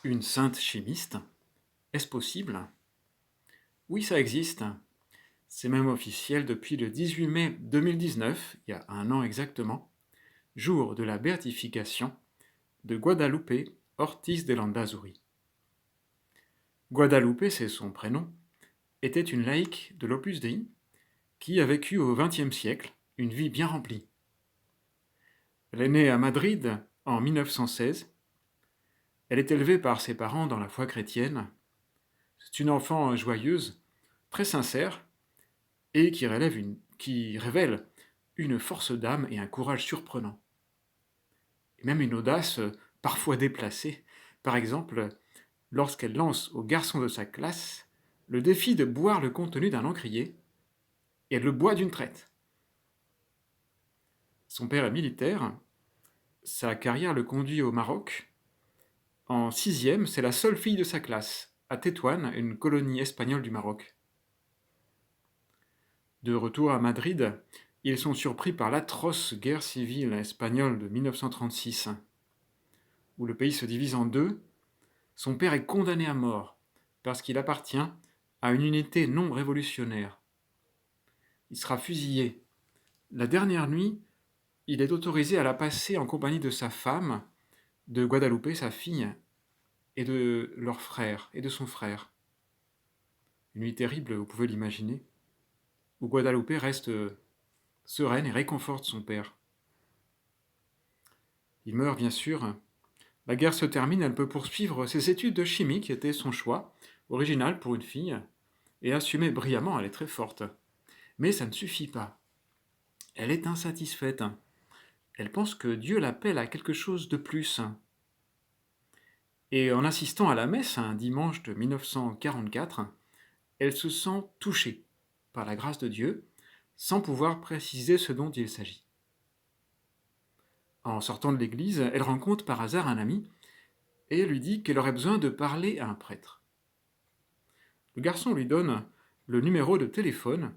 Une sainte chimiste? Est-ce possible? Oui, ça existe. C'est même officiel depuis le 18 mai 2019, il y a un an exactement, jour de la béatification de Guadalupe Ortiz de Landazuri. Guadalupe, c'est son prénom, était une laïque de l'Opus Dei qui a vécu au XXe siècle une vie bien remplie. Elle est née à Madrid en 1916. Elle est élevée par ses parents dans la foi chrétienne. C'est une enfant joyeuse, très sincère, et qui révèle une force d'âme et un courage surprenant. Et même une audace parfois déplacée. Par exemple, lorsqu'elle lance aux garçons de sa classe le défi de boire le contenu d'un encrier, et elle le boit d'une traite. Son père est militaire, sa carrière le conduit au Maroc. En sixième, c'est la seule fille de sa classe, à Tétouan, une colonie espagnole du Maroc. De retour à Madrid, ils sont surpris par l'atroce guerre civile espagnole de 1936, où le pays se divise en deux. Son père est condamné à mort parce qu'il appartient à une unité non révolutionnaire. Il sera fusillé. La dernière nuit, il est autorisé à la passer en compagnie de sa femme, de Guadalupe, sa fille, et de leur frère, et de son frère. Une nuit terrible, vous pouvez l'imaginer, où Guadalupe reste sereine et réconforte son père. Il meurt, bien sûr. La guerre se termine, elle peut poursuivre ses études de chimie, qui était son choix, original pour une fille, et assumer brillamment, elle est très forte. Mais ça ne suffit pas. Elle est insatisfaite. Elle pense que Dieu l'appelle à quelque chose de plus. Et en assistant à la messe un dimanche de 1944, elle se sent touchée par la grâce de Dieu, sans pouvoir préciser ce dont il s'agit. En sortant de l'église, elle rencontre par hasard un ami et lui dit qu'elle aurait besoin de parler à un prêtre. Le garçon lui donne le numéro de téléphone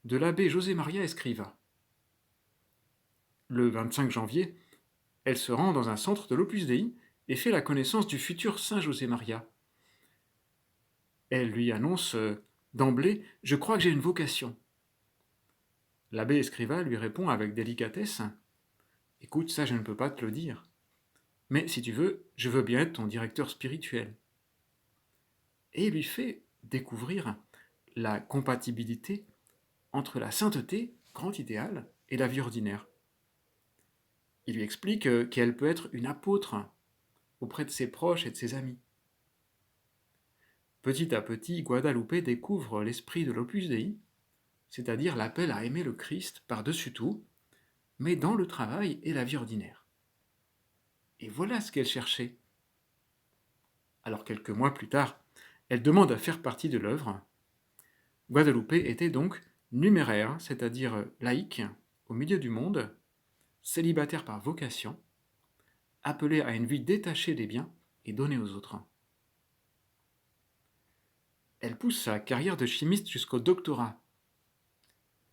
de l'abbé José Maria Escriva. Le 25 janvier, elle se rend dans un centre de l'Opus Dei et fait la connaissance du futur Saint José Maria. Elle lui annonce d'emblée « Je crois que j'ai une vocation ». L'abbé Escriva lui répond avec délicatesse « Écoute, ça je ne peux pas te le dire. Mais si tu veux, je veux bien être ton directeur spirituel. » Et il lui fait découvrir la compatibilité entre la sainteté, grand idéal, et la vie ordinaire. Il lui explique qu'elle peut être une apôtre auprès de ses proches et de ses amis. Petit à petit, Guadalupe découvre l'esprit de l'Opus Dei, c'est-à-dire l'appel à aimer le Christ par-dessus tout, mais dans le travail et la vie ordinaire. Et voilà ce qu'elle cherchait. Alors quelques mois plus tard, elle demande à faire partie de l'œuvre. Guadalupe était donc numéraire, c'est-à-dire laïque, au milieu du monde, célibataire par vocation, appelée à une vie détachée des biens et donnée aux autres. Elle pousse sa carrière de chimiste jusqu'au doctorat.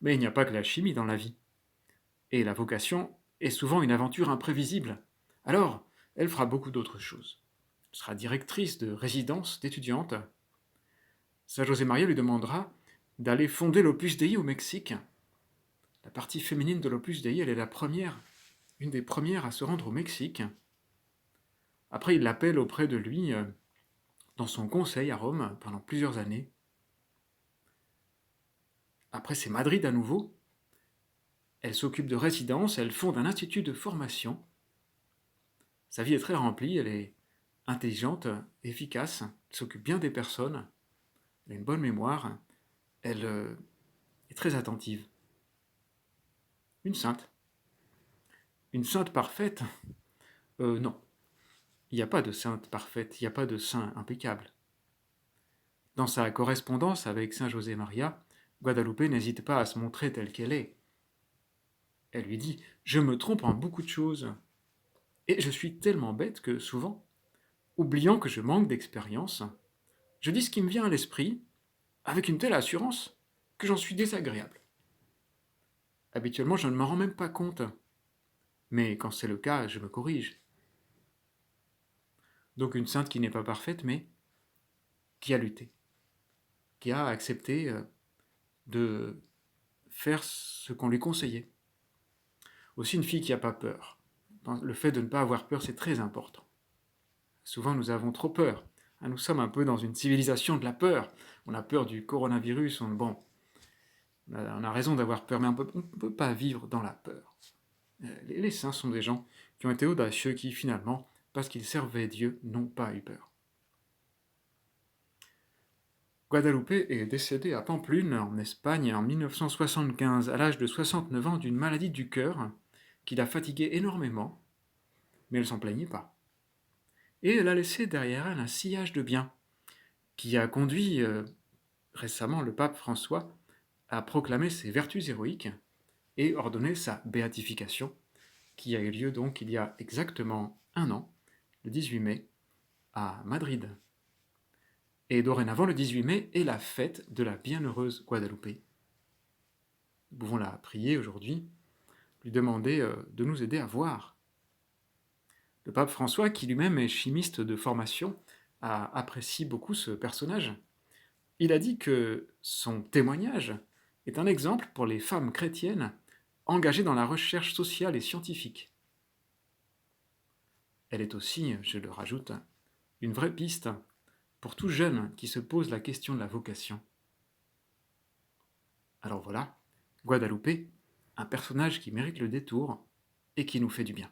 Mais il n'y a pas que la chimie dans la vie. Et la vocation est souvent une aventure imprévisible. Alors, elle fera beaucoup d'autres choses. Elle sera directrice de résidence d'étudiante. Saint José Maria lui demandera d'aller fonder l'Opus Dei au Mexique. La partie féminine de l'Opus Dei, elle est la première, une des premières à se rendre au Mexique. Après, il l'appelle auprès de lui dans son conseil à Rome pendant plusieurs années. Après, c'est Madrid à nouveau. Elle s'occupe de résidence, elle fonde un institut de formation. Sa vie est très remplie, elle est intelligente, efficace, elle s'occupe bien des personnes, elle a une bonne mémoire, elle est très attentive. Une sainte. Une sainte parfaite? Non. Il n'y a pas de sainte parfaite, il n'y a pas de saint impeccable. Dans sa correspondance avec Saint José Maria, Guadalupe n'hésite pas à se montrer telle qu'elle est. Elle lui dit « Je me trompe en beaucoup de choses. Et je suis tellement bête que souvent, oubliant que je manque d'expérience, je dis ce qui me vient à l'esprit, avec une telle assurance que j'en suis désagréable. Habituellement, je ne m'en rends même pas compte. Mais quand c'est le cas, je me corrige. » Donc une sainte qui n'est pas parfaite, mais qui a lutté, qui a accepté de faire ce qu'on lui conseillait. Aussi une fille qui n'a pas peur. Le fait de ne pas avoir peur, c'est très important. Souvent, nous avons trop peur. Nous sommes un peu dans une civilisation de la peur. On a peur du coronavirus. Bon, on a raison d'avoir peur, mais on ne peut pas vivre dans la peur. Les saints sont des gens qui ont été audacieux, qui finalement, parce qu'ils servaient Dieu, n'ont pas eu peur. Guadalupe est décédée à Pampelune, en Espagne, en 1975, à l'âge de 69 ans, d'une maladie du cœur qui l'a fatiguée énormément, mais elle ne s'en plaignait pas. Et elle a laissé derrière elle un sillage de biens qui a conduit récemment le pape François à proclamer ses vertus héroïques et ordonner sa béatification, qui a eu lieu donc il y a exactement un an, le 18 mai, à Madrid. Et dorénavant, le 18 mai est la fête de la bienheureuse Guadalupe. Nous pouvons la prier aujourd'hui, lui demander de nous aider à voir. Le pape François, qui lui-même est chimiste de formation, apprécie beaucoup ce personnage. Il a dit que son témoignage est un exemple pour les femmes chrétiennes engagées dans la recherche sociale et scientifique. Elle est aussi, je le rajoute, une vraie piste pour tout jeune qui se pose la question de la vocation. Alors voilà, Guadalupe, un personnage qui mérite le détour et qui nous fait du bien.